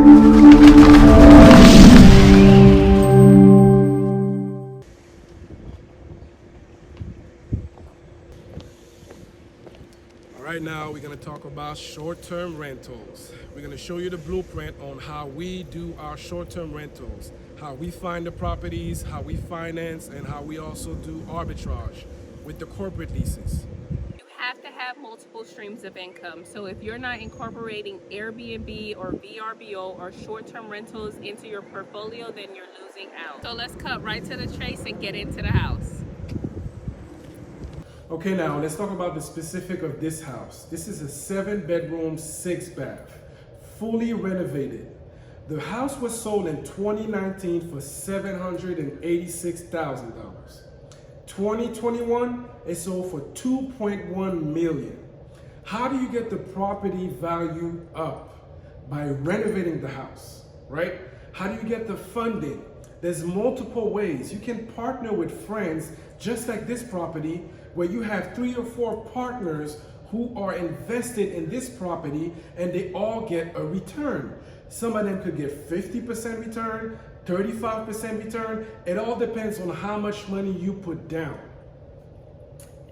Right now, we're going to talk about short-term rentals. We're going to show you the blueprint on how we do our short-term rentals, how we find the properties, how we finance, and how we also do arbitrage with the corporate leases. You have to have multiple streams of income. So if you're not incorporating Airbnb or VRBO or short-term rentals into your portfolio, then you're losing out. So let's cut right to the chase and get into the house. Okay, now let's talk about the specific of this house. This is a 7-bedroom, 6-bath, fully renovated. The house was sold in 2019 for $786,000. 2021, it sold for $2.1 million. How do you get the property value up? By renovating the house, right? How do you get the funding? There's multiple ways. You can partner with friends, just like this property, where you have 3 or 4 partners who are invested in this property and they all get a return. Some of them could get 50% return, 35% return. It all depends on how much money you put down.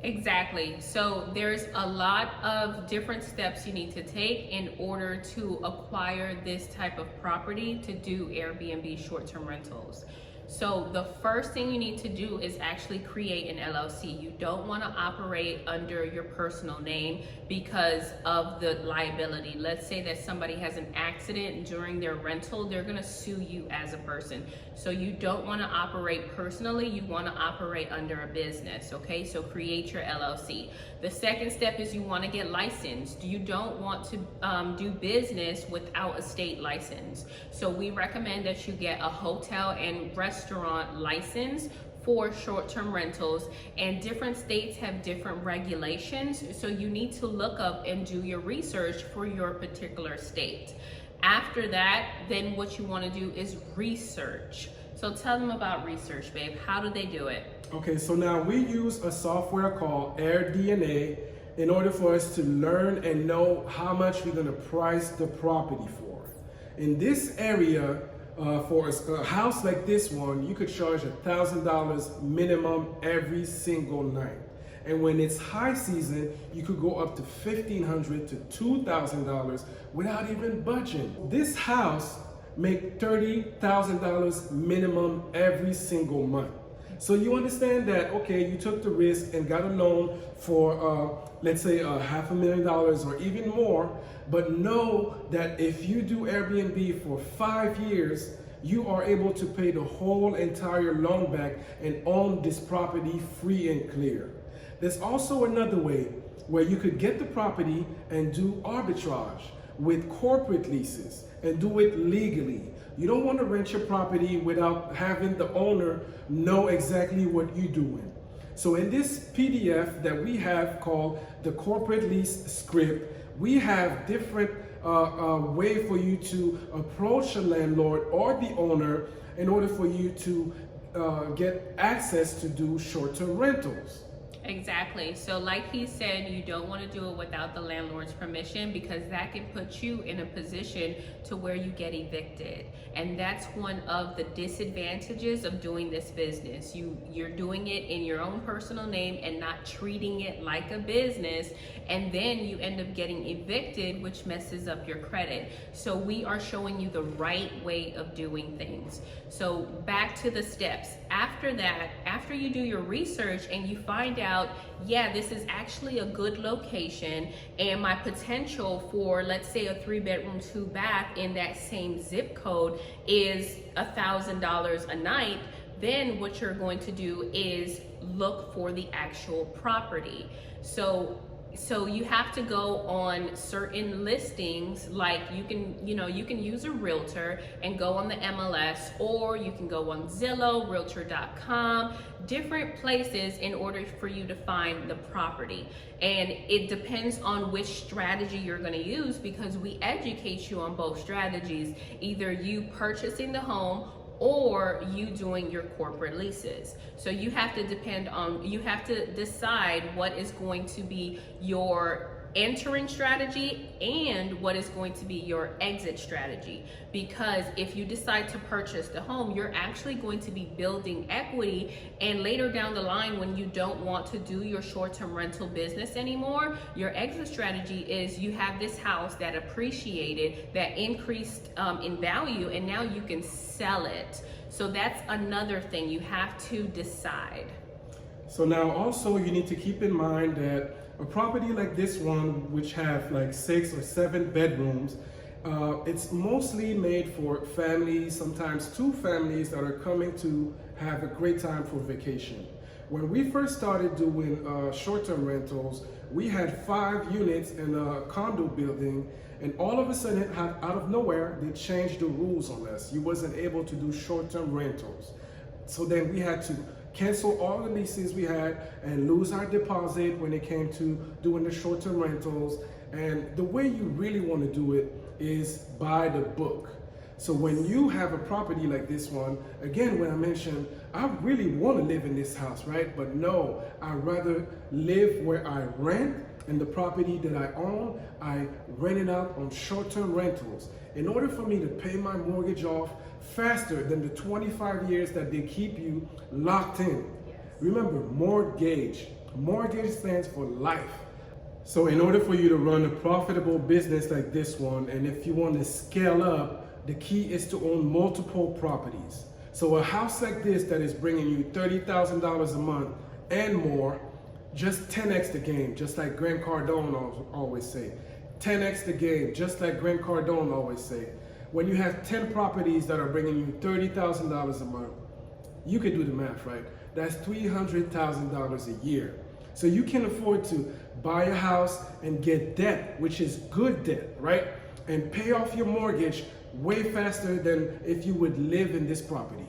Exactly. So there's a lot of different steps you need to take in order to acquire this type of property to do Airbnb short-term rentals. So the first thing you need to do is actually create an LLC. You don't want to operate under your personal name because of the liability. Let's say that somebody has an accident during their rental, they're going to sue you as a person. So you don't want to operate personally, you want to operate under a business, okay? So create your LLC. The second step is you want to get licensed. You don't want to do business without a state license. So we recommend that you get a hotel and restaurant license for short-term rentals, and different states have different regulations, so you need to look up and do your research for your particular state. After that, then what you want to do is research. So tell them about research, babe. How do they do it? Okay, so now we use a software called AirDNA in order for us to learn and know how much we're going to price the property for. In this area, for a house like this one, you could charge $1,000 minimum every single night. And when it's high season, you could go up to $1,500 to $2,000 without even budging. This house make $30,000 minimum every single month. So you understand that, okay, you took the risk and got a loan for, let's say, $500,000 or even more, but know that if you do Airbnb for 5 years, you are able to pay the whole entire loan back and own this property free and clear. There's also another way where you could get the property and do arbitrage with corporate leases and do it legally. You don't want to rent your property without having the owner know exactly what you're doing. So in this PDF that we have called the corporate lease script, we have different way for you to approach a landlord or the owner in order for you to get access to do short-term rentals. Exactly. So like he said, you don't want to do it without the landlord's permission, because that can put you in a position to where you get evicted. And that's one of the disadvantages of doing this business. You're doing it in your own personal name and not treating it like a business. And then you end up getting evicted, which messes up your credit. So we are showing you the right way of doing things. So back to the steps. After that, after you do your research and you find out, yeah, this is actually a good location and my potential for, let's say, a 3-bedroom, 2-bath in that same zip code is $1,000 a night, then what you're going to do is look for the actual property. So you have to go on certain listings, like you can use a realtor and go on the MLS, or you can go on Zillow, realtor.com, different places in order for you to find the property. And it depends on which strategy you're going to use, because we educate you on both strategies, either you purchasing the home or you doing your corporate leases. So you have to decide what is going to be your entering strategy and what is going to be your exit strategy. Because if you decide to purchase the home, you're actually going to be building equity, and later down the line, when you don't want to do your short-term rental business anymore, your exit strategy is you have this house that appreciated, that increased in value, and now you can sell it. So that's another thing you have to decide. So now also you need to keep in mind that a property like this one, which have like 6 or 7 bedrooms, it's mostly made for families, sometimes 2 families that are coming to have a great time for vacation. When we first started doing short-term rentals, we had 5 units in a condo building, and all of a sudden, out of nowhere, they changed the rules on us. You wasn't able to do short-term rentals. So then we had to cancel all the leases we had and lose our deposit when it came to doing the short-term rentals. And the way you really want to do it is by the book. So when you have a property like this one, again, when I mentioned, I really want to live in this house, right? But no, I'd rather live where I rent, and the property that I own, I rent it out on short-term rentals. In order for me to pay my mortgage off faster than the 25 years that they keep you locked in. Remember, mortgage. Mortgage stands for life. So in order for you to run a profitable business like this one, and if you want to scale up, the key is to own multiple properties. So a house like this that is bringing you $30,000 a month and more, just 10x the game, just like Grant Cardone always say. 10x the game, just like Grant Cardone always say. When you have 10 properties that are bringing you $30,000 a month, you can do the math, right? That's $300,000 a year. So you can afford to buy a house and get debt, which is good debt, right? And pay off your mortgage way faster than if you would live in this property.